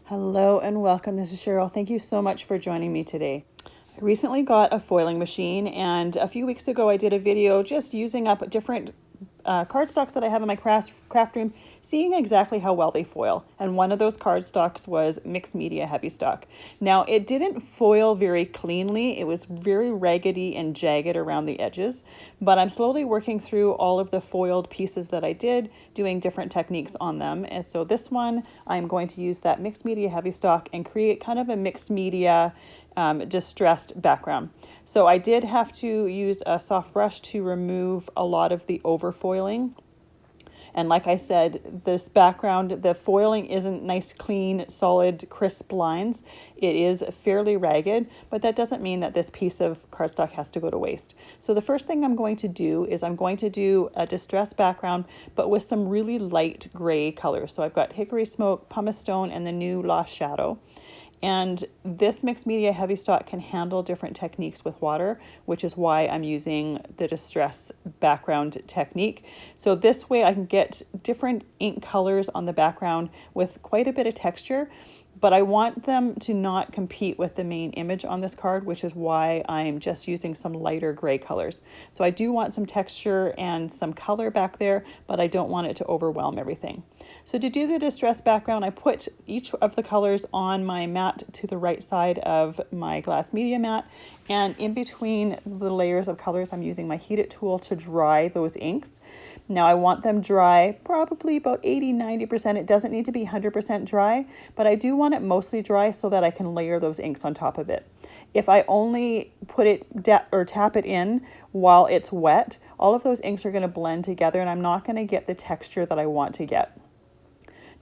Hello and welcome. This is Cheryl. Thank you so much for joining me today. I recently got a foiling machine, and a few weeks ago I did a video just using up different cardstocks that I have in my craft room, seeing exactly how well they foil. And one of those cardstocks was mixed media Heavystock. Now, it didn't foil very cleanly. It was very raggedy and jagged around the edges, but I'm slowly working through all of the foiled pieces that I did, doing different techniques on them. And so this one, I'm going to use that mixed media Heavystock and create kind of a mixed media distressed background. So I did have to use a soft brush to remove a lot of the overfoiling. And like I said, this background, the foiling isn't nice, clean, solid, crisp lines. It is fairly ragged, but that doesn't mean that this piece of cardstock has to go to waste. So the first thing I'm going to do is I'm going to do a distressed background, but with some really light gray colors. So I've got Hickory Smoke, Pumice Stone, and the new Lost Shadow. And this mixed media Heavystock can handle different techniques with water, which is why I'm using the distress background technique. So this way I can get different ink colors on the background with quite a bit of texture, but I want them to not compete with the main image on this card, which is why I'm just using some lighter gray colors. So I do want some texture and some color back there, but I don't want it to overwhelm everything. So to do the distress background, I put each of the colors on my mat to the right side of my glass media mat, and in between the layers of colors, I'm using my heated tool to dry those inks. Now I want them dry, probably about 80-90%. It doesn't need to be 100% dry, but I do want it mostly dry so that I can layer those inks on top of it. If I only put it or tap it in while it's wet, all of those inks are going to blend together and I'm not going to get the texture that I want to get.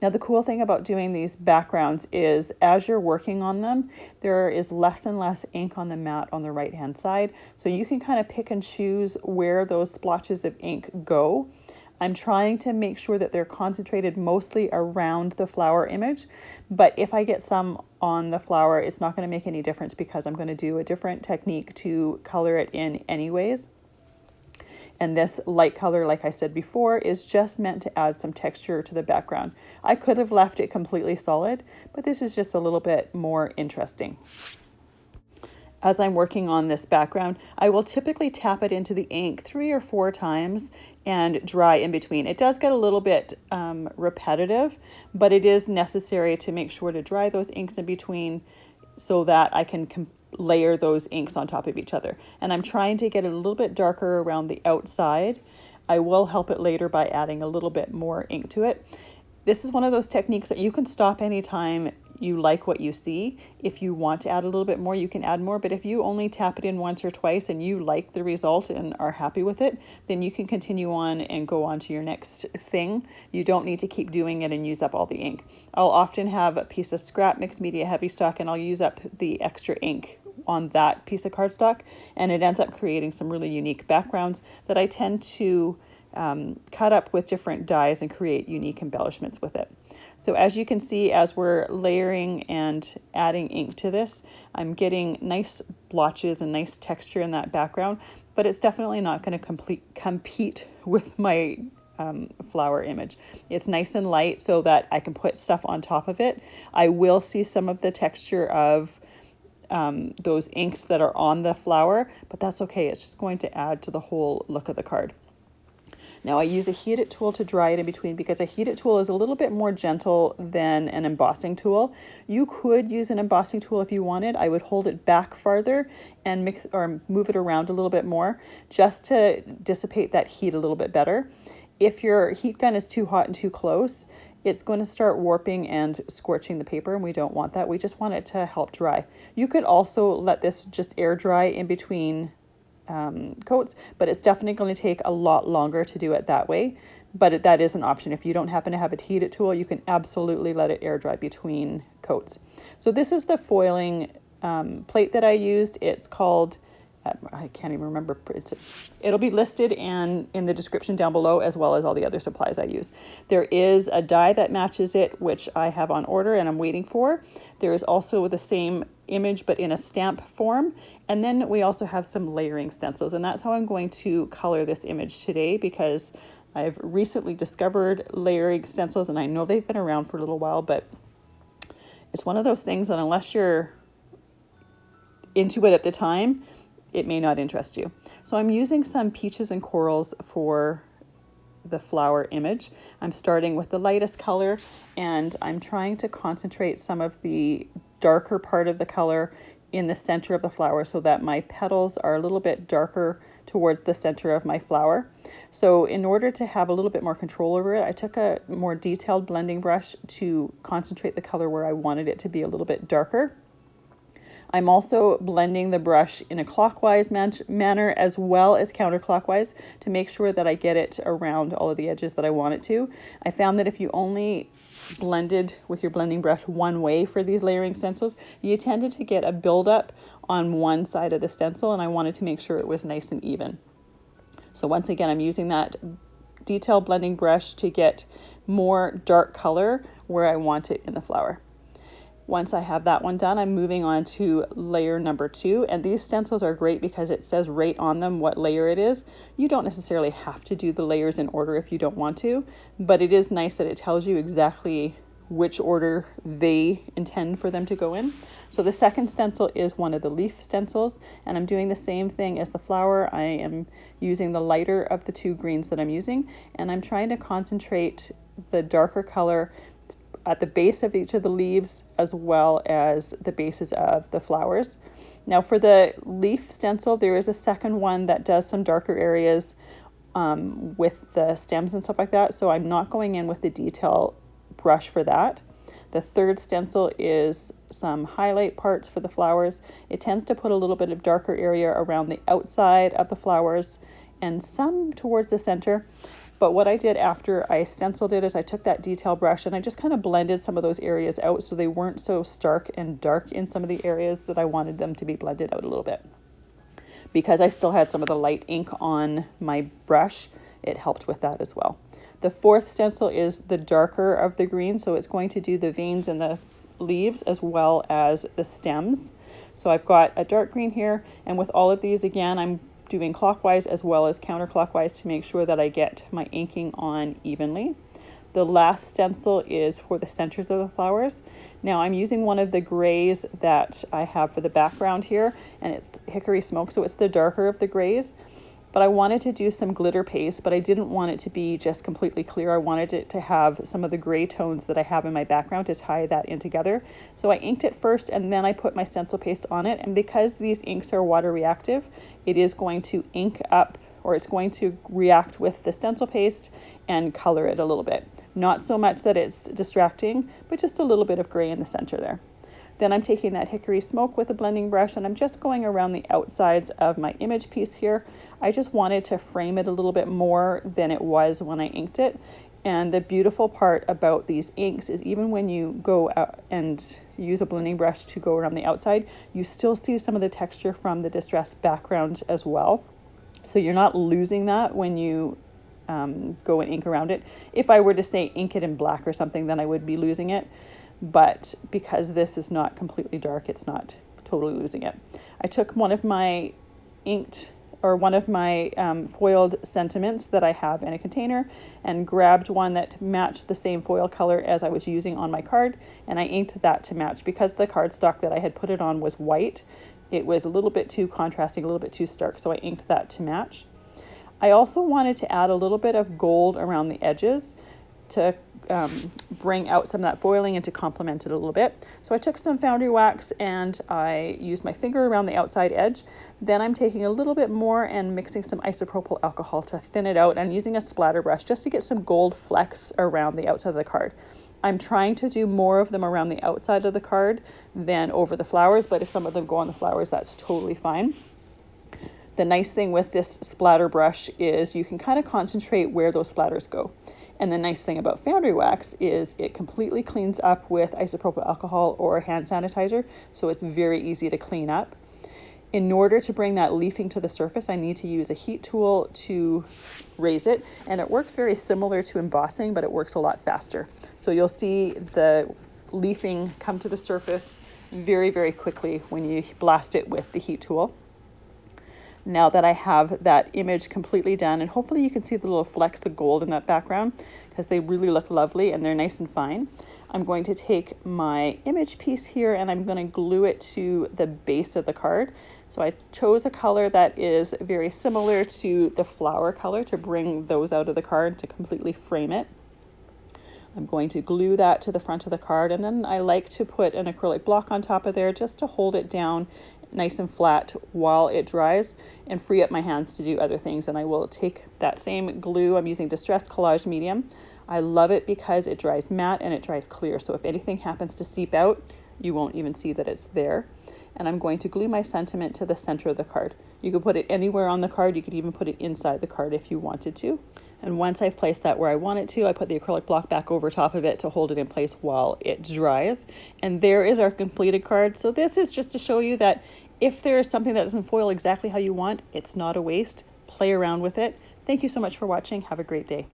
Now, the cool thing about doing these backgrounds is as you're working on them, there is less and less ink on the mat on the right-hand side. So you can kind of pick and choose where those splotches of ink go. I'm trying to make sure that they're concentrated mostly around the flower image, but if I get some on the flower, it's not going to make any difference because I'm going to do a different technique to color it in anyways. And this light color, like I said before, is just meant to add some texture to the background. I could have left it completely solid, but this is just a little bit more interesting. As I'm working on this background, I will typically tap it into the ink 3 or 4 times and dry in between. It does get a little bit repetitive, but it is necessary to make sure to dry those inks in between so that I can layer those inks on top of each other. And I'm trying to get it a little bit darker around the outside. I will help it later by adding a little bit more ink to it. This is one of those techniques that you can stop anytime you like what you see. If you want to add a little bit more, you can add more, but if you only tap it in once or twice and you like the result and are happy with it, then you can continue on and go on to your next thing. You don't need to keep doing it and use up all the ink. I'll often have a piece of scrap mixed media Heavystock and I'll use up the extra ink on that piece of cardstock, and it ends up creating some really unique backgrounds that I tend to cut up with different dyes and create unique embellishments with it. So as you can see, as we're layering and adding ink to this, I'm getting nice blotches and nice texture in that background, but it's definitely not going to compete with my flower image. It's nice and light so that I can put stuff on top of it. I will see some of the texture of those inks that are on the flower, but that's okay. It's just going to add to the whole look of the card. Now I use a heated tool to dry it in between because a heated tool is a little bit more gentle than an embossing tool. You could use an embossing tool if you wanted. I would hold it back farther and mix or move it around a little bit more just to dissipate that heat a little bit better. If your heat gun is too hot and too close, it's going to start warping and scorching the paper, and we don't want that. We just want it to help dry. You could also let this just air dry in between coats, but it's definitely going to take a lot longer to do it that way. But that is an option. If you don't happen to have a heated tool, you can absolutely let it air dry between coats. So this is the foiling plate that I used. It's called, I can't even remember. It'll be listed and in the description down below, as well as all the other supplies I use. There is a die that matches it, which I have on order and I'm waiting for. There is also the same image, but in a stamp form. And then we also have some layering stencils, and that's how I'm going to color this image today, because I've recently discovered layering stencils, and I know they've been around for a little while, but It's one of those things that unless you're into it at the time, it may not interest you. So I'm using some peaches and corals for the flower image. I'm starting with the lightest color, and I'm trying to concentrate some of the darker part of the color in the center of the flower so that my petals are a little bit darker towards the center of my flower. So in order to have a little bit more control over it, I took a more detailed blending brush to concentrate the color where I wanted it to be a little bit darker. I'm also blending the brush in a clockwise manner as well as counterclockwise to make sure that I get it around all of the edges that I want it to. I found that if you only blended with your blending brush one way for these layering stencils, you tended to get a buildup on one side of the stencil, and I wanted to make sure it was nice and even. So once again, I'm using that detailed blending brush to get more dark color where I want it in the flower. Once I have that one done, I'm moving on to layer number 2. And these stencils are great because it says right on them what layer it is. You don't necessarily have to do the layers in order if you don't want to, but it is nice that it tells you exactly which order they intend for them to go in. So the second stencil is one of the leaf stencils, and I'm doing the same thing as the flower. I am using the lighter of the two greens that I'm using, and I'm trying to concentrate the darker color at the base of each of the leaves as well as the bases of the flowers. Now for the leaf stencil, there is a second one that does some darker areas with the stems and stuff like that. So I'm not going in with the detail brush for that. The third stencil is some highlight parts for the flowers. It tends to put a little bit of darker area around the outside of the flowers and some towards the center. But what I did after I stenciled it is I took that detail brush and I just kind of blended some of those areas out so they weren't so stark and dark in some of the areas that I wanted them to be blended out a little bit. Because I still had some of the light ink on my brush, it helped with that as well. The fourth stencil is the darker of the green, so it's going to do the veins and the leaves as well as the stems. So I've got a dark green here, and with all of these, again, I'm doing clockwise as well as counterclockwise to make sure that I get my inking on evenly. The last stencil is for the centers of the flowers. Now I'm using one of the grays that I have for the background here, and it's Hickory Smoke, so it's the darker of the grays. But I wanted to do some glitter paste, but I didn't want it to be just completely clear. I wanted it to have some of the gray tones that I have in my background to tie that in together. So I inked it first and then I put my stencil paste on it. And because these inks are water reactive, it is going to ink up, or it's going to react with the stencil paste and color it a little bit. Not so much that it's distracting, but just a little bit of gray in the center there. Then I'm taking that Hickory Smoke with a blending brush and I'm just going around the outsides of my image piece here. I just wanted to frame it a little bit more than it was when I inked it. And the beautiful part about these inks is even when you go out and use a blending brush to go around the outside, you still see some of the texture from the distressed background as well. So you're not losing that when you go and ink around it. If I were to say ink it in black or something, then I would be losing it. But because this is not completely dark, it's not totally losing it. I took one of my foiled sentiments that I have in a container and grabbed one that matched the same foil color as I was using on my card, and I inked that to match. Because the cardstock that I had put it on was white, it was a little bit too contrasting, a little bit too stark, so I inked that to match. I also wanted to add a little bit of gold around the edges to bring out some of that foiling and to complement it a little bit. So I took some foundry wax and I used my finger around the outside edge. Then I'm taking a little bit more and mixing some isopropyl alcohol to thin it out, and using a splatter brush just to get some gold flecks around the outside of the card. I'm trying to do more of them around the outside of the card than over the flowers, but if some of them go on the flowers, that's totally fine. The nice thing with this splatter brush is you can kind of concentrate where those splatters go. And the nice thing about foundry wax is it completely cleans up with isopropyl alcohol or hand sanitizer, so it's very easy to clean up. In order to bring that leafing to the surface, I need to use a heat tool to raise it, and it works very similar to embossing, but it works a lot faster. So you'll see the leafing come to the surface very, very quickly when you blast it with the heat tool. Now that I have that image completely done, and hopefully you can see the little flecks of gold in that background because they really look lovely and they're nice and fine. I'm going to take my image piece here and I'm going to glue it to the base of the card. So I chose a color that is very similar to the flower color to bring those out of the card to completely frame it. I'm going to glue that to the front of the card, and then I like to put an acrylic block on top of there just to hold it down nice and flat while it dries and free up my hands to do other things. And I will take that same glue, I'm using Distress Collage Medium. I love it because it dries matte and it dries clear. So if anything happens to seep out, you won't even see that it's there. And I'm going to glue my sentiment to the center of the card. You could put it anywhere on the card. You could even put it inside the card if you wanted to. And once I've placed that where I want it to, I put the acrylic block back over top of it to hold it in place while it dries. And there is our completed card. So this is just to show you that if there is something that doesn't foil exactly how you want, it's not a waste. Play around with it. Thank you so much for watching. Have a great day.